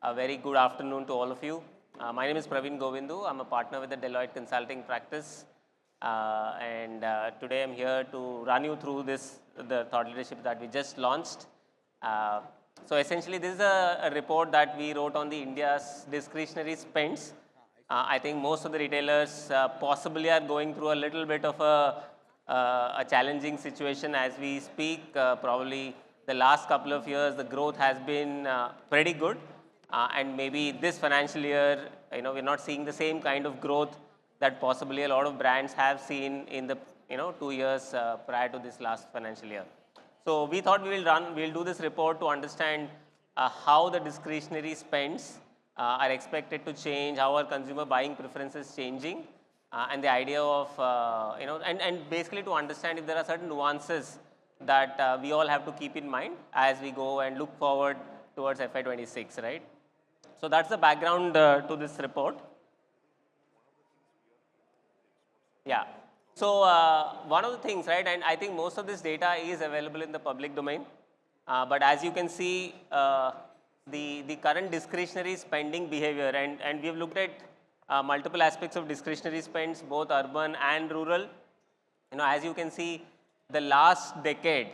A very good afternoon to all of you. My name is Praveen Govindu. I'm a partner with the Deloitte Consulting Practice. Today I'm here to run you through the thought leadership that we just launched. So essentially, this is a report that we wrote on the India's discretionary spends. I think most of the retailers possibly are going through a little bit of a challenging situation as we speak. Probably the last couple of years, the growth has been pretty good. And maybe this financial year, we're not seeing the same kind of growth that possibly a lot of brands have seen in the, 2 years prior to this last financial year. So we thought we'll do this report to understand how the discretionary spends are expected to change, how are consumer buying preferences changing, and the idea of, and basically to understand if there are certain nuances that we all have to keep in mind as we go and look forward towards FY26, right? So that's the background to this report. Yeah. So one of the things, right, and I think most of this data is available in the public domain. But as you can see, the current discretionary spending behavior, and we've looked at multiple aspects of discretionary spends, both urban and rural. As you can see, the last decade,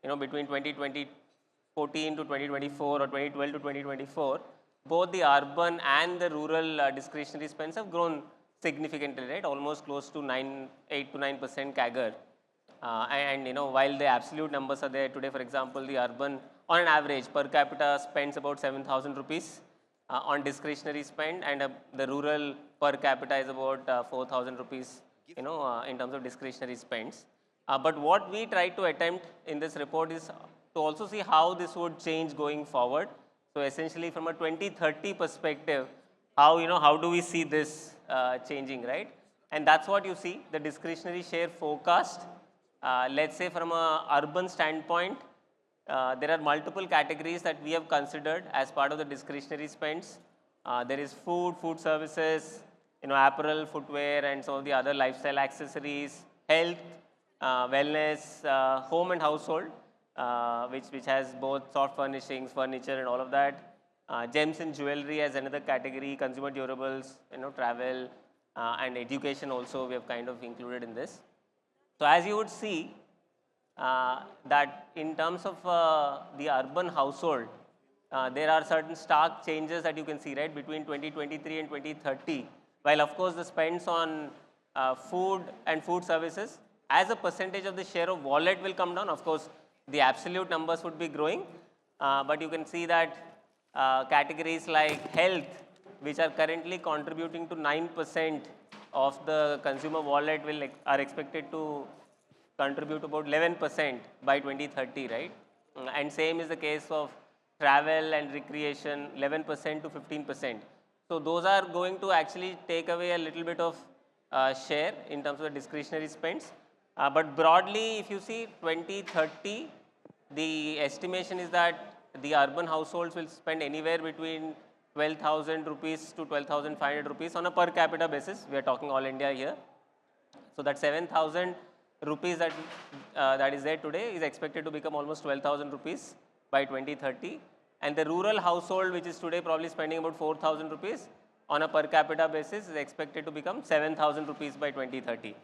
between 2014 to 2024 or 2012 to 2024, both the urban and the rural discretionary spends have grown significantly, right? Almost close to 8 to 9% CAGR. While the absolute numbers are there today, for example, the urban, on an average, per capita spends about 7,000 rupees on discretionary spend, and the rural per capita is about 4,000 rupees, in terms of discretionary spends. But what we try to attempt in this report is to also see how this would change going forward. So essentially, from a 2030 perspective, how do we see this changing, right? And that's what you see, the discretionary share forecast. Let's say from a urban standpoint, there are multiple categories that we have considered as part of the discretionary spends. There is food services, apparel, footwear, and some of the other lifestyle accessories, health, wellness, home and household, which has both soft furnishings, furniture, and all of that. Gems and jewelry as another category, consumer durables, travel, and education also we have kind of included in this. So as you would see, that in terms of the urban household, there are certain stark changes that you can see, right, between 2023 and 2030. While of course the spends on food and food services as a percentage of the share of wallet will come down. Of course, the absolute numbers would be growing, but you can see that categories like health, which are currently contributing to 9% of the consumer wallet, are expected to contribute about 11% by 2030, right? And same is the case of travel and recreation, 11% to 15%. So those are going to actually take away a little bit of share in terms of the discretionary spends. But broadly, if you see 2030, the estimation is that the urban households will spend anywhere between 12,000 rupees to 12,500 rupees on a per capita basis. We are talking all India here. So that 7,000 rupees that is there today is expected to become almost 12,000 rupees by 2030. And the rural household, which is today probably spending about 4,000 rupees on a per capita basis, is expected to become 7,000 rupees by 2030.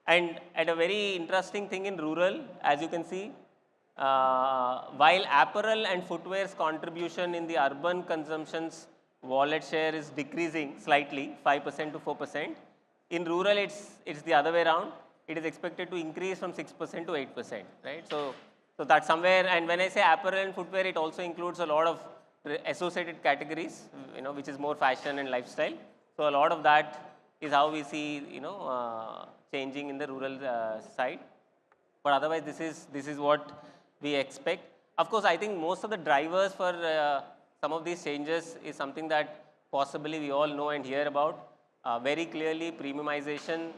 And at a very interesting thing in rural, as you can see, while apparel and footwear's contribution in the urban consumption's wallet share is decreasing slightly, 5% to 4%, in rural it's the other way around. It is expected to increase from 6% to 8%, right? So that's somewhere, and when I say apparel and footwear, it also includes a lot of associated categories, which is more fashion and lifestyle. So a lot of that is how we see, changing in the rural side. But otherwise, this is what we expect. Of course, I think most of the drivers for some of these changes is something that possibly we all know and hear about. Very clearly, premiumization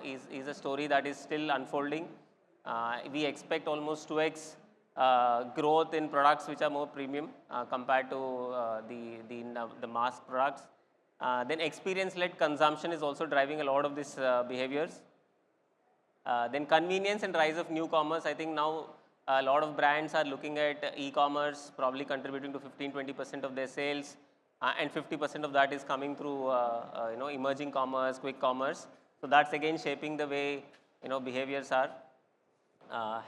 is a story that is still unfolding. We expect almost 2x growth in products which are more premium compared to the mass products. Then experience-led consumption is also driving a lot of these behaviors. Then convenience and rise of new commerce. I think now a lot of brands are looking at e-commerce probably contributing to 15-20% of their sales. and 50% of that is coming through emerging commerce, quick commerce. So that's again shaping the way behaviors are.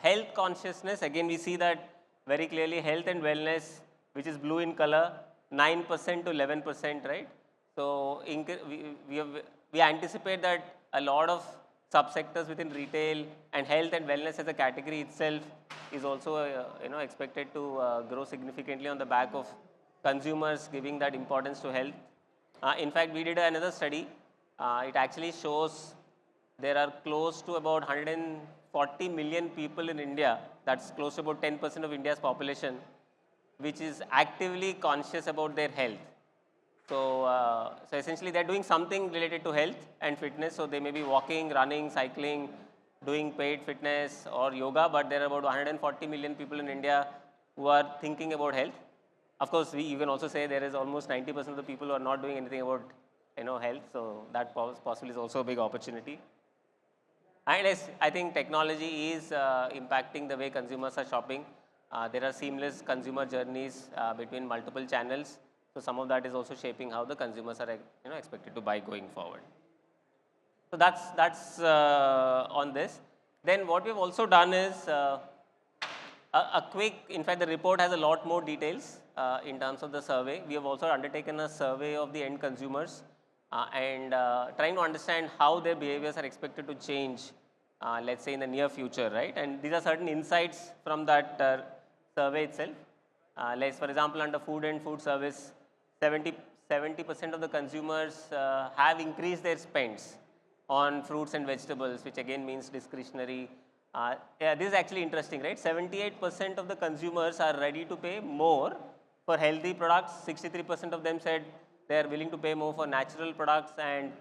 Health consciousness, again we see that very clearly. Health and wellness, which is blue in color, 9% to 11%, right? So we anticipate that a lot of subsectors within retail and health and wellness as a category itself is also expected to grow significantly on the back of consumers giving that importance to health. In fact, we did another study. It actually shows there are close to about 140 million people in India, that's close to about 10% of India's population, which is actively conscious about their health. So essentially they're doing something related to health and fitness. So they may be walking, running, cycling, doing paid fitness or yoga, but there are about 140 million people in India who are thinking about health. Of course, you can also say there is almost 90% of the people who are not doing anything about health. So that possibly is also a big opportunity. And yes, I think technology is impacting the way consumers are shopping. There are seamless consumer journeys between multiple channels. So some of that is also shaping how the consumers are expected to buy going forward. So that's on this. Then what we've also done is a quick, in fact the report has a lot more details in terms of the survey. We have also undertaken a survey of the end consumers and trying to understand how their behaviors are expected to change, let's say in the near future, right? And these are certain insights from that survey itself. Let's, for example, under food and food service, 70% of the consumers have increased their spends on fruits and vegetables, which again means discretionary. Yeah, this is actually interesting, right? 78% of the consumers are ready to pay more for healthy products. 63% of them said they are willing to pay more for natural products, and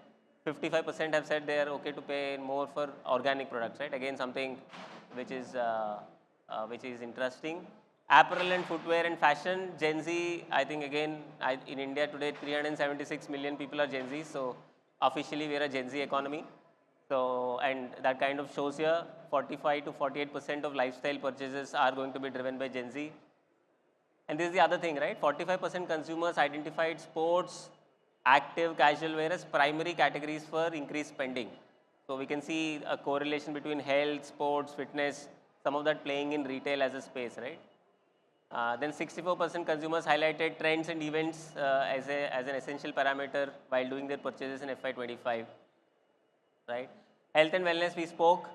55% have said they are okay to pay more for organic products, right? Again, something which is interesting. Apparel and footwear and fashion, Gen Z, I think again, in India today, 376 million people are Gen Z. So officially we are a Gen Z economy. So, and that kind of shows here 45 to 48% of lifestyle purchases are going to be driven by Gen Z. And this is the other thing, right? 45% consumers identified sports, active, casual wear as primary categories for increased spending. So we can see a correlation between health, sports, fitness, some of that playing in retail as a space, right? Then 64% consumers highlighted trends and events as an essential parameter while doing their purchases in FY25, right? Health and wellness, we spoke.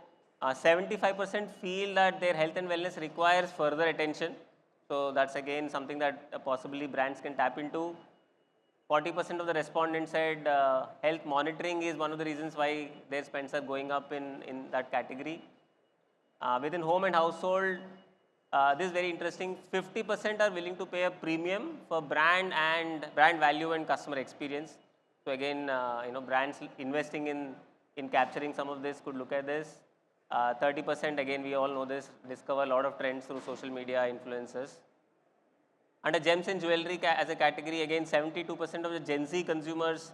75% feel that their health and wellness requires further attention. So that's again something that possibly brands can tap into. 40% of the respondents said health monitoring is one of the reasons why their spends are going up in that category. Within home and household, this is very interesting. 50% are willing to pay a premium for brand value and customer experience. So again, brands investing in capturing some of this could look at this. 30%, again, we all know this, discover a lot of trends through social media influencers. Under gems and jewelry as a category, again, 72% of the Gen Z consumers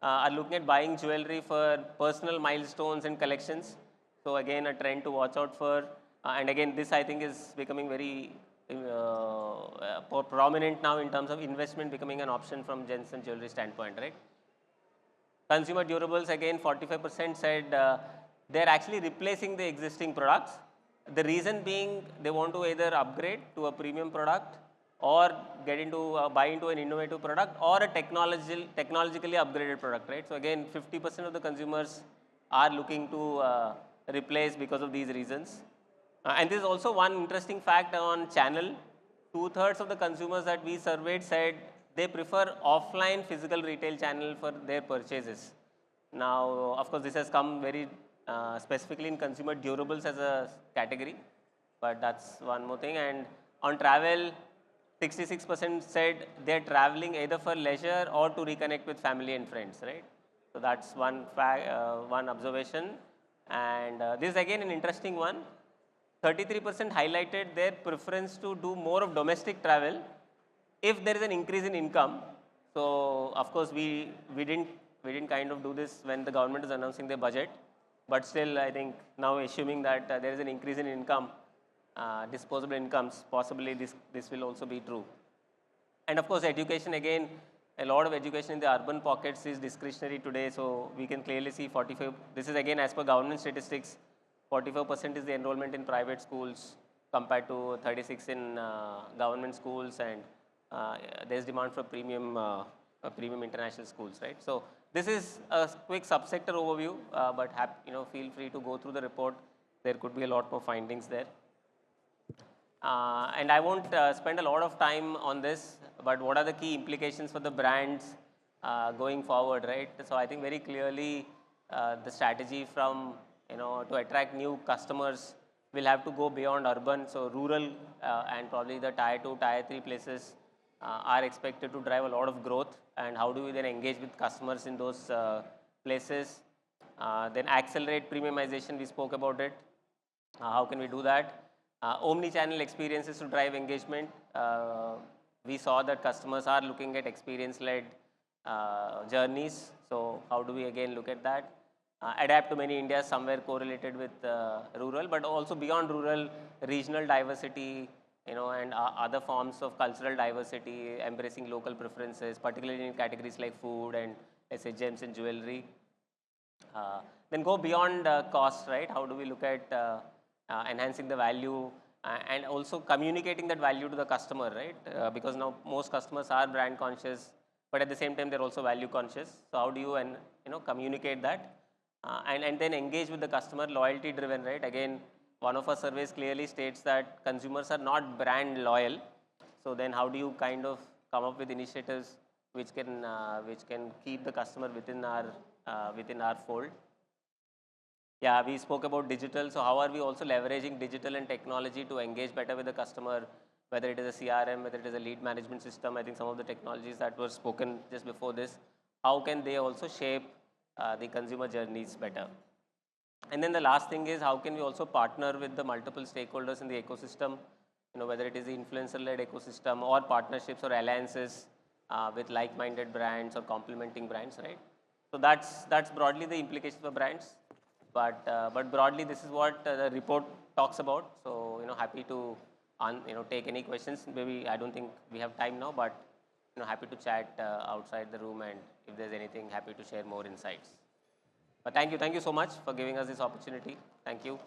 are looking at buying jewelry for personal milestones and collections. So again, a trend to watch out for. And again, this I think is becoming very prominent now in terms of investment becoming an option from gems and jewelry standpoint, right? Consumer durables, again, 45% said they're actually replacing the existing products. The reason being they want to either upgrade to a premium product or get into buy into an innovative product or a technologically upgraded product, right? So again, 50% of the consumers are looking to replace because of these reasons. And this is also one interesting fact on channel. 2/3 of the consumers that we surveyed said they prefer offline physical retail channel for their purchases. Now, of course, this has come very specifically in consumer durables as a category, but that's one more thing. And on travel, 66% said they're traveling either for leisure or to reconnect with family and friends, right? So that's one observation. And this is again an interesting one. 33% highlighted their preference to do more of domestic travel if there is an increase in income. So of course we didn't kind of do this when the government is announcing their budget, but still I think now assuming that there is an increase in income, disposable incomes, possibly this will also be true. And of course education, again a lot of education in the urban pockets is discretionary today. So we can clearly see 45, this is again as per government statistics, 44% is the enrollment in private schools compared to 36 in government schools, and there's demand for premium international schools, right? So this is a quick subsector overview, but feel free to go through the report. There could be a lot more findings there. And I won't spend a lot of time on this, but what are the key implications for the brands going forward, right? So I think very clearly the strategy from, to attract new customers will have to go beyond urban. So rural and probably the tier 2, tier 3 places are expected to drive a lot of growth. And how do we then engage with customers in those places? Then accelerate premiumization, we spoke about it. How can we do that? Omni-channel experiences to drive engagement. We saw that customers are looking at experience-led journeys. So how do we again look at that? Adapt to many India, somewhere correlated with rural, but also beyond rural, regional diversity, and other forms of cultural diversity, embracing local preferences, particularly in categories like food and, let's say, gems and jewelry. Then go beyond cost, right? How do we look at enhancing the value and also communicating that value to the customer, right? Because now most customers are brand conscious, but at the same time they're also value conscious. So how do you communicate that and then engage with the customer, loyalty driven, right? Again, one of our surveys clearly states that consumers are not brand loyal. So then how do you kind of come up with initiatives which can keep the customer within our fold? Yeah, we spoke about digital. So how are we also leveraging digital and technology to engage better with the customer, whether it is a CRM, whether it is a lead management system? I think some of the technologies that were spoken just before this, how can they also shape the consumer journeys better? And then the last thing is, how can we also partner with the multiple stakeholders in the ecosystem, whether it is the influencer-led ecosystem or partnerships or alliances with like-minded brands or complementing brands, right? So that's broadly the implications for brands. But broadly, this is what the report talks about. So happy to take any questions. Maybe I don't think we have time now, but happy to chat outside the room, and if there's anything, happy to share more insights. But thank you so much for giving us this opportunity. Thank you.